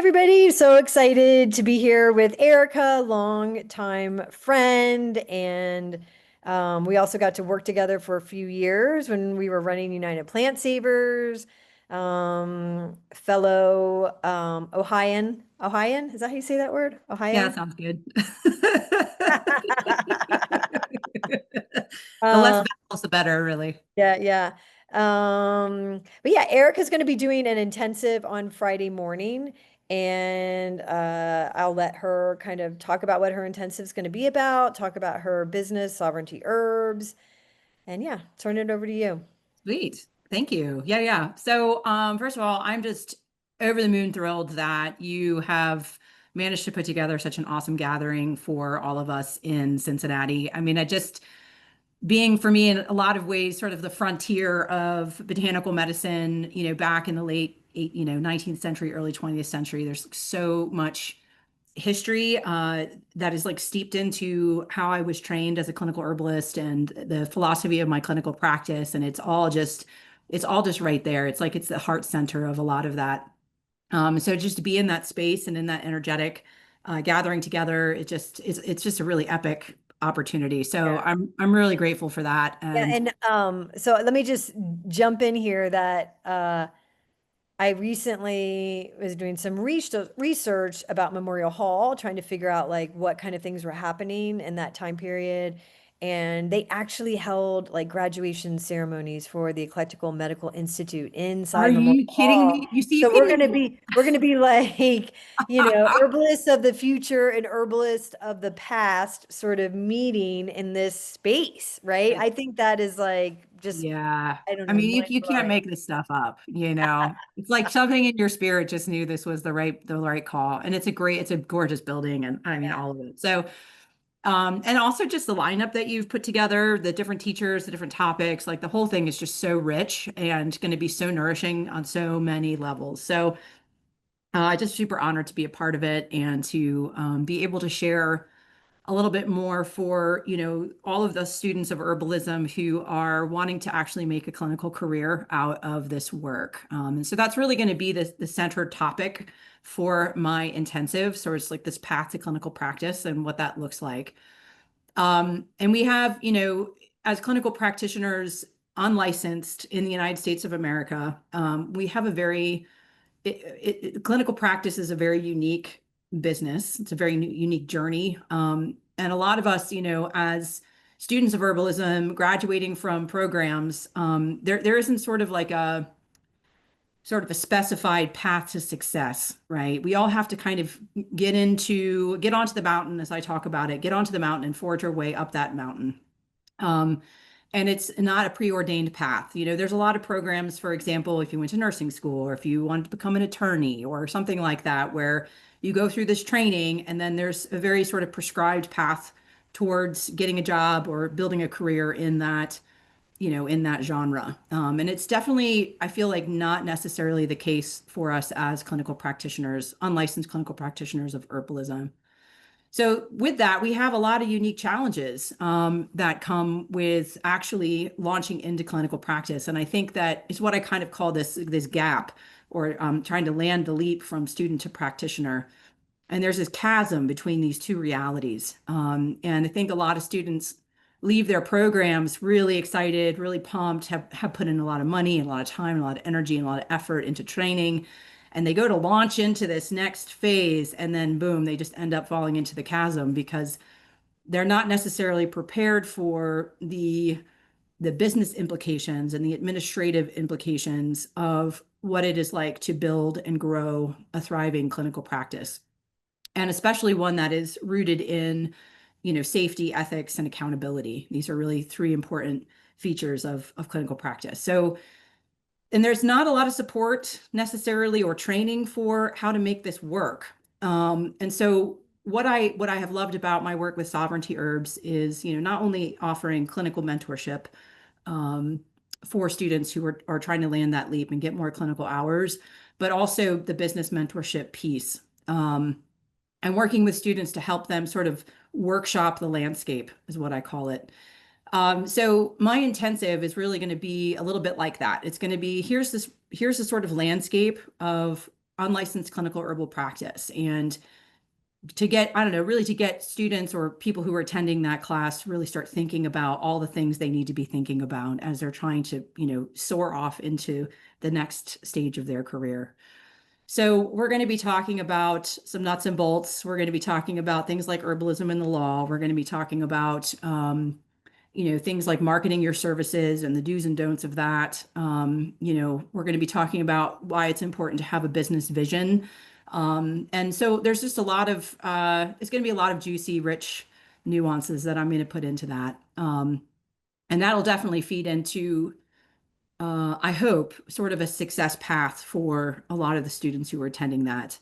everybody. So excited to be here with Erica, longtime friend. And we also got to work together for a few years when we were running United Plant Savers. Fellow Ohioan, is that how you say that word? Yeah, Ohio? that sounds good. The less Um, vowels, the better, really. Yeah, yeah. But yeah, Erica's going to be doing an intensive on Friday morning, and I'll let her kind of talk about what her intensive is going to be about, talk about her business, Sovereignty Herbs, and yeah, turn it over to you. Sweet. Thank you. Yeah, yeah. So, first of all, I'm just over the moon thrilled that you have managed to put together such an awesome gathering for all of us in Cincinnati. I mean, I just being for me in a lot of ways sort of the frontier of botanical medicine, back in the late 19th century, early 20th century. There's so much history that is like steeped into how I was trained as a clinical herbalist and the philosophy of my clinical practice. And it's all just right there. It's like it's the heart center of a lot of that. So just to be in that space and in that energetic gathering together, it's just a really epic opportunity. So Yeah. I'm really grateful for that. Yeah, And and so let me just jump in here that I recently was doing some research about Memorial Hall, trying to figure out like what kind of things were happening in that time period. And they actually held like graduation ceremonies for the Eclectical Medical Institute are inside Memorial you kidding Hall. me? You see, you So couldn't even. we're gonna be like, herbalists of the future and herbalists of the past sort of meeting in this space, right? I think that is like just, Yeah. I don't I know, mean, you mind you can't blowing. make this stuff up, you know. It's like something in your spirit just knew this was the right call. And it's a gorgeous building and I mean Yeah. all of it. So and also just the lineup that you've put together, the different teachers, the different topics, like the whole thing is just so rich and going to be so nourishing on so many levels. So just super honored to be a part of it and to be able to share a little bit more for, all of the students of herbalism who are wanting to actually make a clinical career out of this work. And so that's really going to be the center topic for my intensive. So it's like this path to clinical practice and what that looks like. And we have, as clinical practitioners, unlicensed in the United States of America, we have a very clinical practice is a very unique business. It's a very unique journey. And a lot of us, as students of herbalism, graduating from programs, there isn't sort of a specified path to success, right? We all have to kind of get onto the mountain, as I talk about it, get onto the mountain and forge our way up that mountain. Um, and it's not a preordained path. There's a lot of programs, for example, if you went to nursing school or if you wanted to become an attorney or something like that, where you go through this training and then there's a very sort of prescribed path towards getting a job or building a career in that genre. And it's definitely, I feel like, not necessarily the case for us as clinical practitioners, unlicensed clinical practitioners of herbalism. So with that, we have a lot of unique challenges that come with actually launching into clinical practice. And I think that is what I kind of call this gap or trying to land the leap from student to practitioner. And there's this chasm between these two realities. And I think a lot of students leave their programs really excited, really pumped, have put in a lot of money and a lot of time, and a lot of energy and a lot of effort into training. And they go to launch into this next phase, and then boom, they just end up falling into the chasm because they're not necessarily prepared for the business implications and the administrative implications of what it is like to build and grow a thriving clinical practice, and especially one that is rooted in, safety, ethics, and accountability. These are really three important features of clinical practice. So, and there's not a lot of support necessarily or training for how to make this work. And so what I have loved about my work with Sovereignty Herbs is, not only offering clinical mentorship um, for students who are trying to land that leap and get more clinical hours, but also the business mentorship piece. And working with students to help them sort of workshop the landscape is what I call it. So my intensive is really going to be a little bit like that. It's going to be here's the sort of landscape of unlicensed clinical herbal practice. And to get, I don't know, really to get students or people who are attending that class really start thinking about all the things they need to be thinking about as they're trying to, soar off into the next stage of their career. So we're going to be talking about some nuts and bolts. We're going to be talking about things like herbalism and the law. We're going to be talking about, things like marketing your services and the do's and don'ts of that. We're going to be talking about why it's important to have a business vision. And so there's just it's going to be a lot of juicy, rich nuances that I'm going to put into that. And that'll definitely feed into, I hope, sort of a success path for a lot of the students who are attending that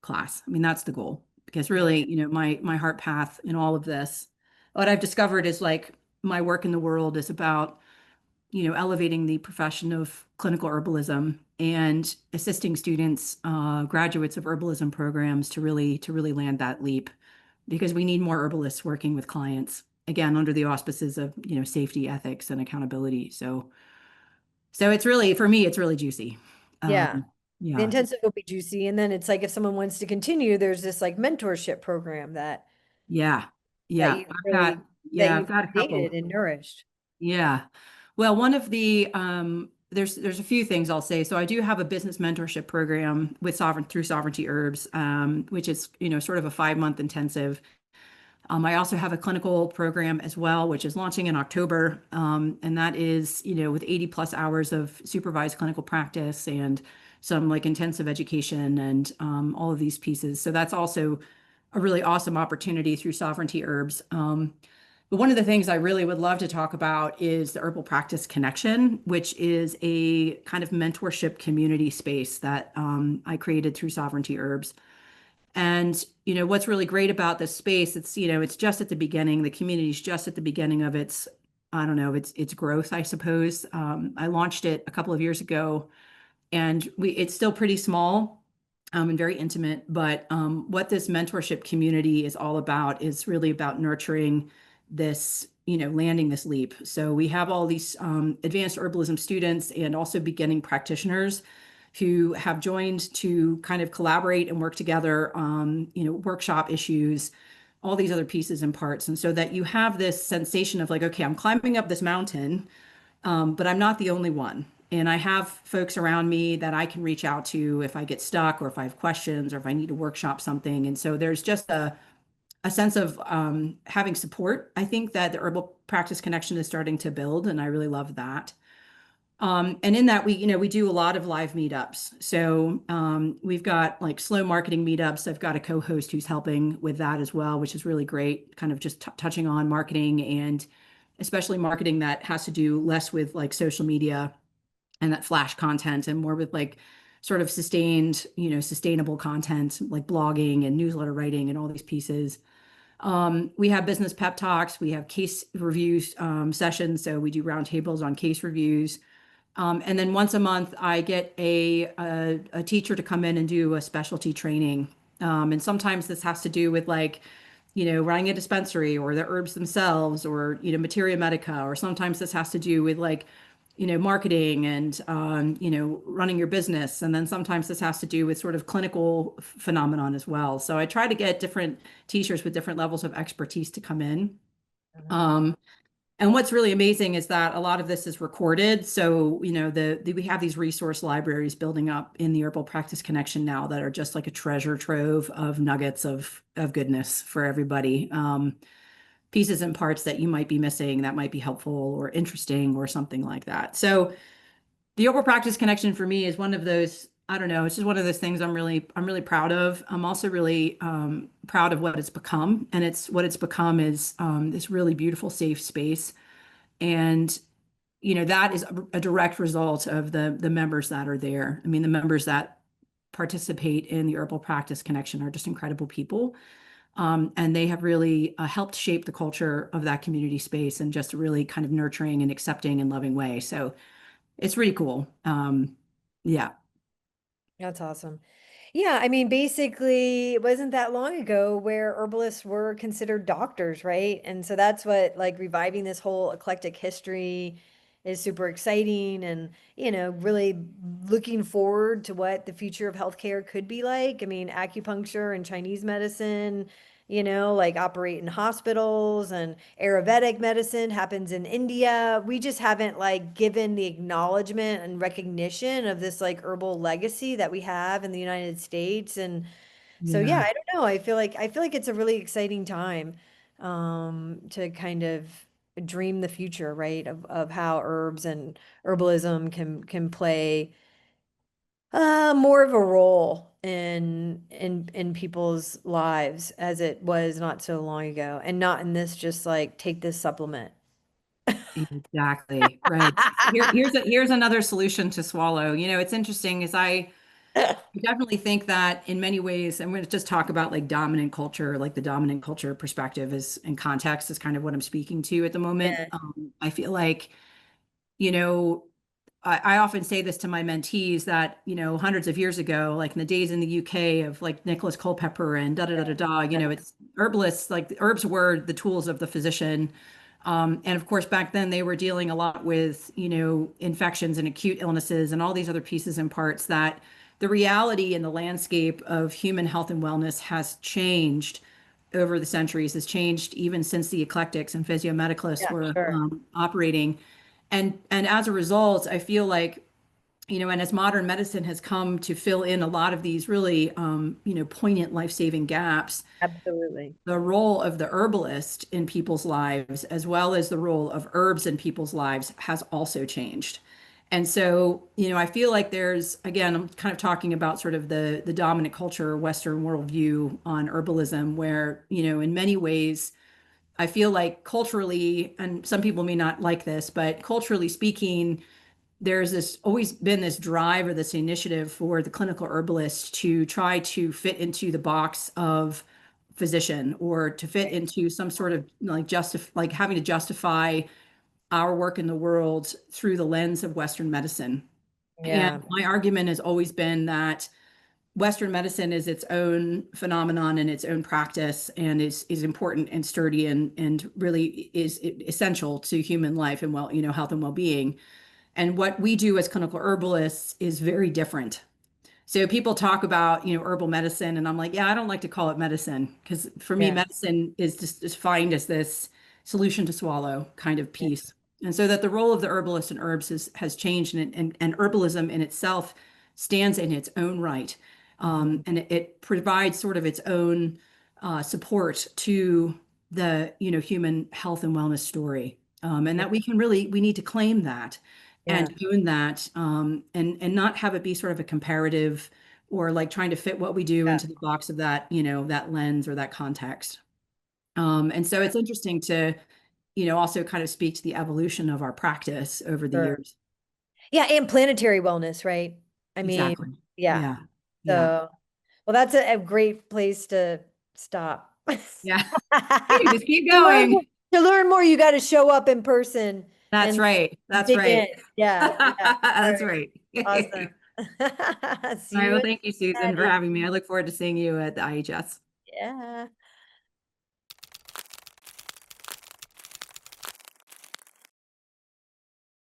class. I mean, that's the goal. Because Yeah. really, my heart path in all of this, what I've discovered is like my work in the world is about, elevating the profession of clinical herbalism and assisting students, graduates of herbalism programs to really land that leap because we need more herbalists working with clients, again, under the auspices of, safety, ethics, and accountability. So it's really, for me, it's really juicy. Yeah. The Yeah, intensive will be juicy. And then it's like if someone wants to continue, there's this like mentorship program yeah, that yeah. you really that I've you've got a created couple. and nourished. Yeah. Well, one of the there's a few things I'll say. So I do have a business mentorship program with through Sovereignty Herbs, which is, sort of a 5-month intensive. I also have a clinical program as well, which is launching in October. And that is, with 80 plus hours of supervised clinical practice and some like intensive education and all of these pieces. So that's also a really awesome opportunity through Sovereignty Herbs. But one of the things I really would love to talk about is the Herbal Practice Connection, which is a kind of mentorship community space that I created through Sovereignty Herbs. And what's really great about this space, it's just at the beginning. The community's just at the beginning of its, I don't know, its growth, I suppose. I launched it a couple of years ago, and it's still pretty small and very intimate. But what this mentorship community is all about is really about nurturing this, landing this leap. So we have all these advanced herbalism students and also beginning practitioners who have joined to kind of collaborate and work together on, workshop issues, all these other pieces and parts. And so that you have this sensation of like, okay, I'm climbing up this mountain, but I'm not the only one. And I have folks around me that I can reach out to if I get stuck or if I have questions or if I need to workshop something. And so there's just a sense of having support. I think that the Herbal Practice Connection is starting to build, and I really love that. And in that, we do a lot of live meetups. So we've got like slow marketing meetups. I've got a co-host who's helping with that as well, which is really great, kind of just touching on marketing and especially marketing that has to do less with like social media and that flash content and more with like sort of sustainable content like blogging and newsletter writing and all these pieces. We have business pep talks. We have case reviews sessions. So we do roundtables on case reviews. And then once a month, I get a teacher to come in and do a specialty training. And sometimes this has to do with like, running a dispensary or the herbs themselves or, materia medica, or sometimes this has to do with like, marketing and, running your business. And then sometimes this has to do with sort of clinical phenomenon as well. So I try to get different teachers with different levels of expertise to come in. Mhm. Um, and what's really amazing is that a lot of this is recorded. So, we have these resource libraries building up in the Herbal Practice Connection now that are just like a treasure trove of nuggets of goodness for everybody. Pieces and parts that you might be missing that might be helpful or interesting or something like that. So the Herbal Practice Connection for me is one of those, I don't know, it's just one of those things I'm really proud of. I'm also really proud of what it's become. And what it's become is this really beautiful, safe space. And that is a direct result of the members that are there. I mean, the members that participate in the Herbal Practice Connection are just incredible people. And they have really helped shape the culture of that community space in just a really kind of nurturing and accepting and loving way. So it's really cool. Yeah. That's awesome. Yeah, I mean, basically, it wasn't that long ago where herbalists were considered doctors, right? And so that's what like reviving this whole eclectic history is super exciting and, really looking forward to what the future of healthcare could be like. I mean, acupuncture and Chinese medicine, like operate in hospitals, and Ayurvedic medicine happens in India. We just haven't like given the acknowledgement and recognition of this like herbal legacy that we have in the United States. And so yeah, Yeah. I don't know. I feel like it's a really exciting time to kind of dream the future, right? Of how herbs and herbalism can play more of a role in people's lives as it was not so long ago, and not in this just like take this supplement. Exactly. Right. Here's another solution to swallow. It's interesting is I definitely think that in many ways, I'm going to just talk about like dominant culture, like the dominant culture perspective is and context is kind of what I'm speaking to at the moment. Yeah, I feel like, you know, I often say this to my mentees that, hundreds of years ago, like in the days in the UK of like Nicholas Culpeper and da da da da da, it's herbalists, like the herbs were the tools of the physician. And of course, back then they were dealing a lot with, infections and acute illnesses and all these other pieces and parts that the reality and the landscape of human health and wellness has changed over the centuries, has changed even since the eclectics and physiomedicalists yeah, were sure. operating. And as a result, I feel like, and as modern medicine has come to fill in a lot of these really, poignant life-saving gaps, Absolutely. the role of the herbalist in people's lives, as well as the role of herbs in people's lives, has also changed. And so, I feel like again, I'm kind of talking about sort of the dominant culture, Western worldview on herbalism, where, in many ways, I feel like culturally, and some people may not like this, but culturally speaking, there's always been this drive or this initiative for the clinical herbalist to try to fit into the box of physician or to fit into some sort of like having to justify our work in the world through the lens of Western medicine. And Yeah, my argument has always been that Western medicine is its own phenomenon and its own practice and is important and sturdy and really is essential to human life and health and well-being. And what we do as clinical herbalists is very different. So people talk about, herbal medicine, and I'm like, yeah, I don't like to call it medicine because for me, yeah, medicine is just defined as this solution to swallow kind of yeah, piece. And so that the role of the herbalist and herbs has changed, and herbalism in itself stands in its own right. mhm, And it provides sort of its own support to the, human health and wellness story. And yeah, that we need to claim that yeah, and own that, and not have it be sort of a comparative or like trying to fit what we do yeah, into the box of that, that lens or that context. And so it's interesting to, also kind of speak to the evolution of our practice over the sure. years. Yeah, and planetary wellness, right? I mean, Exactly. yeah. Yeah. Yeah. So, well, that's a great place to stop. Yeah. You just keep To learn more, going. to learn more, you got to show up in person That's and right. That's dig in. right. Yeah, yeah. All That's right. right. Awesome. All See right. you Well, in thank you, Susan, for Cincinnati. having me. I look forward to seeing you at the IHS. Yeah.